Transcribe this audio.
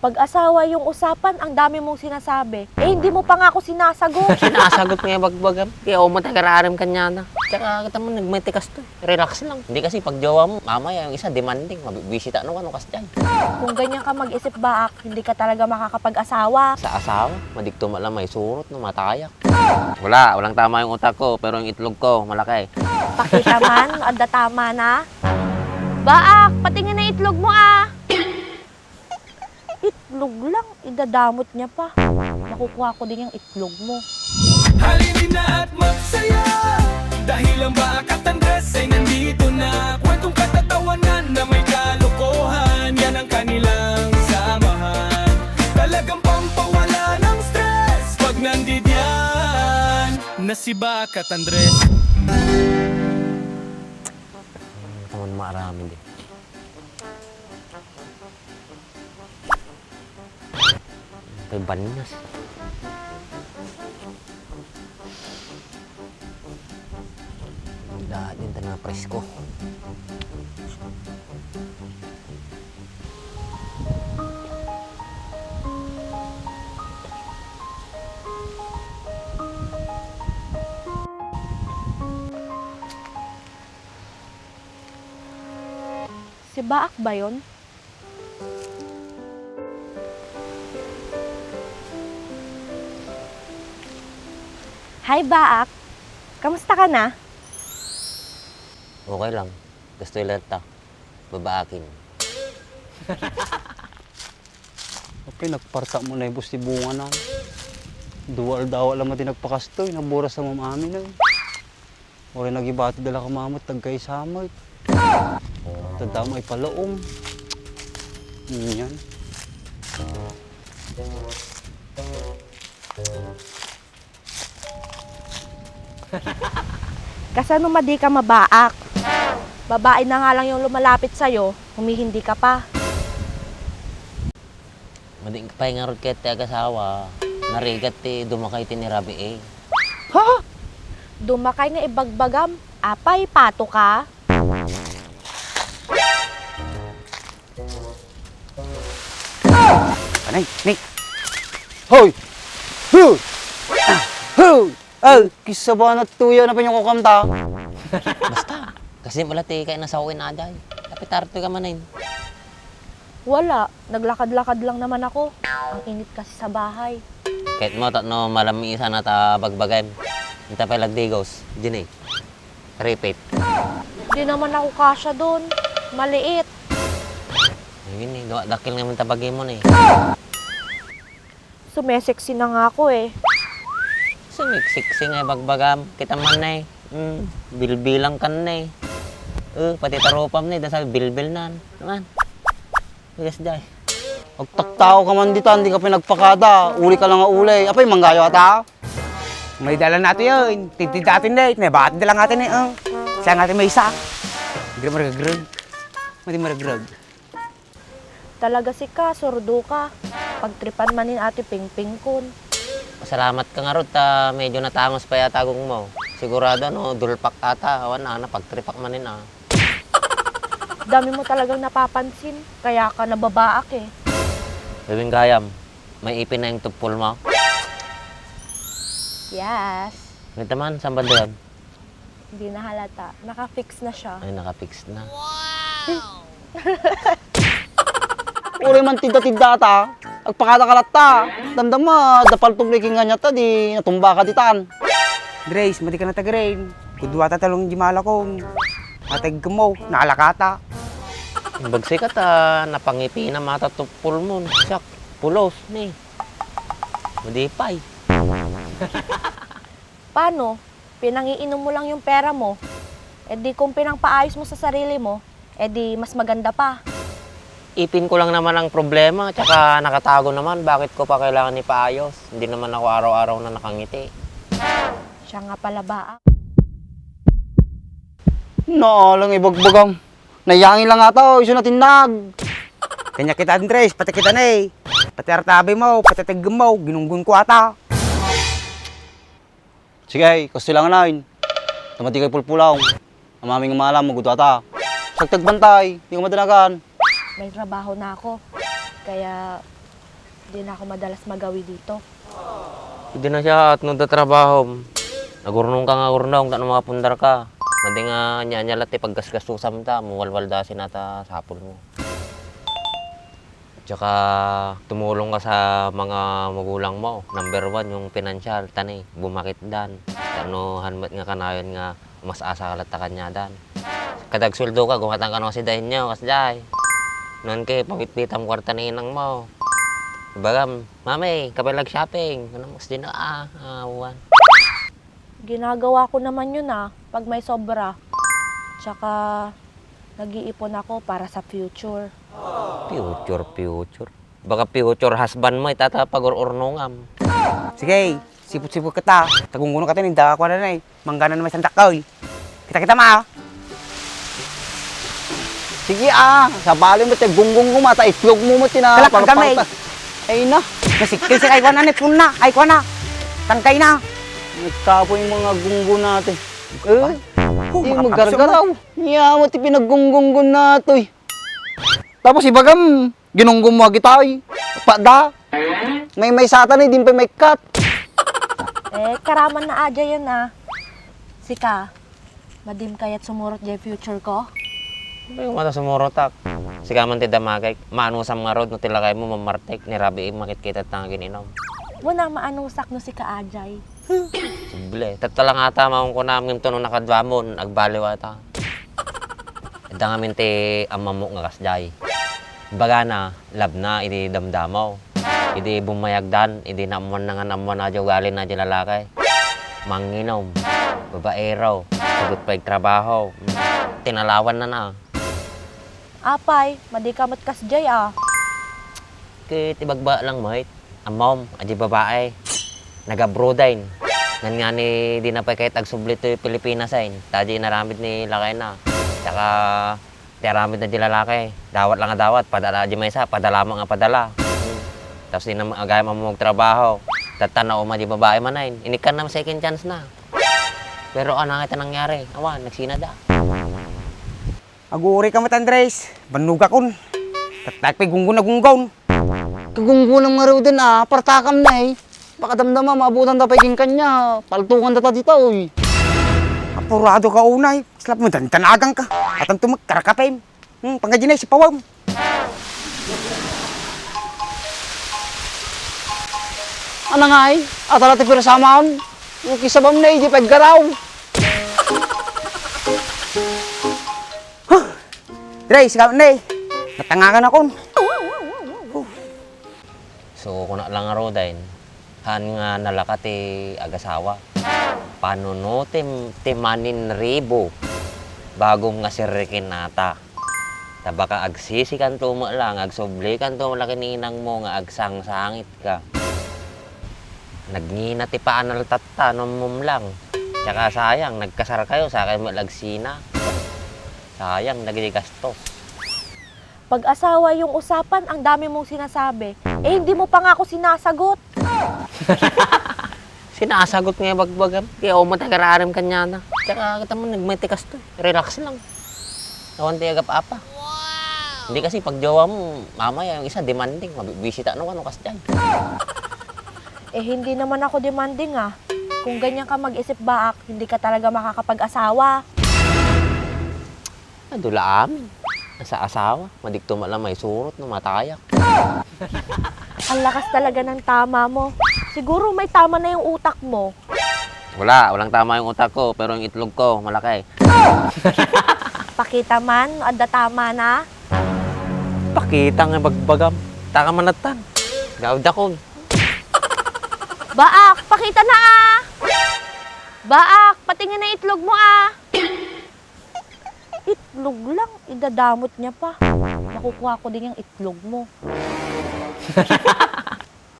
Pag-asawa yung usapan, ang dami mong sinasabi. Eh, hindi mo pa nga ako sinasagot. Sinasagot ko yung bagbagam. Kaya umatay kararim kanya na. Tsaka kita mo, nagmatikas to. Relax lang. Hindi kasi pag jowa mo, mamaya yung isa demanding. Mabibisita ano kas dyan. Kung ganyan ka mag-isip, Baak, hindi ka talaga makakapag-asawa. Sa asawa, madigto malang may surot na matayak. Walang tama yung utak ko, pero yung itlog ko, malaki. Pakita man, anda tama na. Baak, patingin na itlog mo ah. Itlog lang, idadamot niya pa. Makukuha ko din yung itlog mo. Halinin na at magsaya, dahil ang Baak at Andres ay nandito na. Kwentong katatawanan na may kalokohan, yan ang kanilang samahan. Talagang pampawala ng stress pag nandidyan na si Baak at Andres. Naman marami din. May baninas. Lahat din tayo na presko. Si Baak ba yun? Hi, Baak. Kamusta ka na? Okay lang. Gusto yung lenta. Babaakin. Okay, nagparta mo na yung busti bunga na. Duwal-dawal lang mati nagpakastoy, nabura sa mamami na. Okay, nagibati dala ka mamot, tagkay samay. Tadamay palaong. Yan. Kasano madi ka mabaak? Babae na nga lang yung lumalapit sa'yo, humihindi ka pa. Mading kapay nga rin kaya asawa. Narigat dumakay ni Rabi eh. Ha? Dumakay nga ibagbagam, apay, pato ka? Anay, Nick! Hoy! Hoy! Hoy! Ay, kisa ba nagtuyo na pinyong kukamta? Basta. Kasi wala kayo nasa uwi na aday. Kapitarto ka manayin. Wala, naglakad-lakad lang naman ako. Ang init kasi sa bahay. Kahit mo no malami isa na ta bagbagay. Hinta pa lagdigos. Diyan eh. Repeat. Di naman ako kasya doon. Maliit. Ayun eh. Dakil naman tabagay mo na eh. Sumeseksi na nga ako eh. Sumiksiksi nga bagbagam. Kita man na eh. Bilbilang kan na eh. Pati taropam na eh. Dasal bilbil na. Naman. Yes, day. Pagtaktao ka man dito, hindi ka pinagpakada. Uli ka lang nga uli. Apay, manggayo ata. May dala natin yun. Titid natin na eh. Bakit dala natin eh. Siya natin may isa. Hindi maragrag. Hindi maragrag. Talaga si ka, sordo ka. Pagtripan manin ate ping-ping kun. Salamat ka nga Rod. Medyo natangos pa yata kung mo. Sigurado no, dulpak ata. Awan na, pagtripak manin ah. Dami mo talagang napapansin. Kaya ka nababaak eh. Gawing gayam. May ipin na yung tupul mo. Yes. Ganito man, saan ba doon? Hindi na halata. Naka-fix na siya. Ay, nakapix na. Uli man tinda-tinda ta. Agpakada kalat ta. Damdam mo, dapal tubliking nga niya ta, di natumba ka ditan. Grace, mati ka na tagarain. Kudwa tatalong jimala ko. Matag mo, nakalakata. Bagsikat napangipi na mata tupul mo. Siyak, pulos ni. Madipay. Paano? Pinangiinom mo lang yung pera mo. E di kung pinangpaayos mo sa sarili mo, e di mas maganda pa. Ipin ko lang naman ang problema, tsaka nakatago naman. Bakit ko pa kailangan ipaayos? Hindi naman ako araw-araw na nakangiti. Siya nga pala ba? Lang ibagbagang. Nayangin lang ata, iso na tinag. Kanya kita Andres, pati kita na eh. Pati artabi mo, pati tigam mo, ginunggun ko ata. Sige, gusto lang nain. Tamati kay pulpulaw. Amaming malam, magudo ata. Sagtagbantay, hindi ko madanagan. May trabaho na ako. Kaya Hindi na ako madalas magawi dito. Hindi na siya at nung trabaho. Nagurnong ka nga gurnong, tak mga pundar ka. Mandi nga nyanyalat paggasgasusam ta, muwalwal da sinata sa hapon mo. Tsaka tumulong ka sa mga magulang mo. Number 1, yung financial, tani, bumakit dan. Ano, hanmat nga kanayon nga, mas asa kalat ta kanya dan. Kadag sweldo ka, gumatang ka no si dahin nyo, kasday. Noon kay, pamit-pitam kwarta na inang mo. Diba mami, kapalag shopping. Ano, mas din na, awan. Ginagawa ko naman yun pag may sobra. Tsaka, nag-iipon ako para sa future. Future. Baka future husband mo, itatapag or-ornongam. Sige, sipot-sipot kita. Tagungguno ka tayo, ako na Manggana naman sa takaw. Kita-kita ma. Sige sabali mo tayo gunggong mo, mata itlog mo tina. Kalak ang gamay. Ay na, Nasikil si Aikwa na, puna. Aikwa na. Tangkay na. nagkapo yung mga gunggo natin. Hindi mga magargaraw. Niya mo ti pinaggunggong na to Tapos ibagam, ginunggong mo agitay. Pada. May satan din pa may cut. Karaman na adya yun Sika, madim kaya't sumurot dyan future ko. Ano yung mata sumurotak? Sigaman ti damagay, maanusam nga road no tilakay mo mamartek, ni Rabi makit-kita at gininom. Wala maanusak no si Kaajay. Sible, tatala nga tama ko namin ito nung nakadwamon, agbaliw ata. Eda nga minti amamok nga kasjay. Baga na, lab na, idi damdamaw. Idi bumayagdan, idi namuan na nga namuan na galin na lalakay. Manginom, babaero, sagot pa yung trabaho. Tinalawan na. Apay, madikamot kasjay Kit ibagba lang mahit. Amom, aji babae. Nagabrodain. Nan nga ni di na pa kahit agsublit to Pilipinas ay. Tadi naramid ni lakay na. Tsaka tiyaramid na di lalaki. Dawat lang nga dawat. Padala di may isa. Padala mo nga padala. Tapos di na agay mo magtrabaho. Tatanaw mo di babae manayin. Inikan na second chance na. Pero ano nga nangyari? Awan, nagsinada. Aguri ka mat Andres. Banuga kun. Tatagpay gunggun na gunggaw. Kagunggo ng nga raw din partakam na Baka damdama, maabutan na paging kanya. Paltungan na ta dito Apurado ka unay. Slap mo tanagang ka. At ang tumagkarakapim. Panggadyan si Pawang. Ano nga atala ti pira samaon. Yung kisabam na di paggaraw. Andres, ikaw na Natangakan ako. So, kung na lang nga rodain, han nga nalaka ti agasawa. Paano no, timanin ribo bagong nga sirikin nata. Tabaka agsisi kan tumo lang, agsubli kan tumo lang kininang mo nga agsangsangit ka. Nagngina ti paanal tatta nung lang. Tsaka sayang, nagkasar kayo sa akin malagsina. Sayang, nagigastos. Pag-asawa yung usapan, ang dami mong sinasabi. Hindi mo pa nga ako sinasagot. Sinasagot nga bagbagam. Kaya o matagararam kanya na. Tsaka kita mo nagmatikas to. Relax lang. Nawan ti agap apa. Wow! Hindi kasi pag jowa mo, mamaya yung isa demanding. Mabibisita ano kas dyan. Hindi naman ako demanding Kung ganyan ka mag-isip baak, hindi ka talaga makakapag-asawa. Dula amin. Sa asawa, madikto malang may surot na matayak. Ang lakas talaga ng tama mo. Siguro may tama na yung utak mo. Walang tama yung utak ko, pero yung itlog ko, malaki. Pakita man, adda tama na. Pakita nga bagbagam. Taka manatan. Gawad ako. Baak, pakita na Baak, patingin na itlog mo Itlog lang, idadamot niya pa. Makukuha ko din yung itlog mo.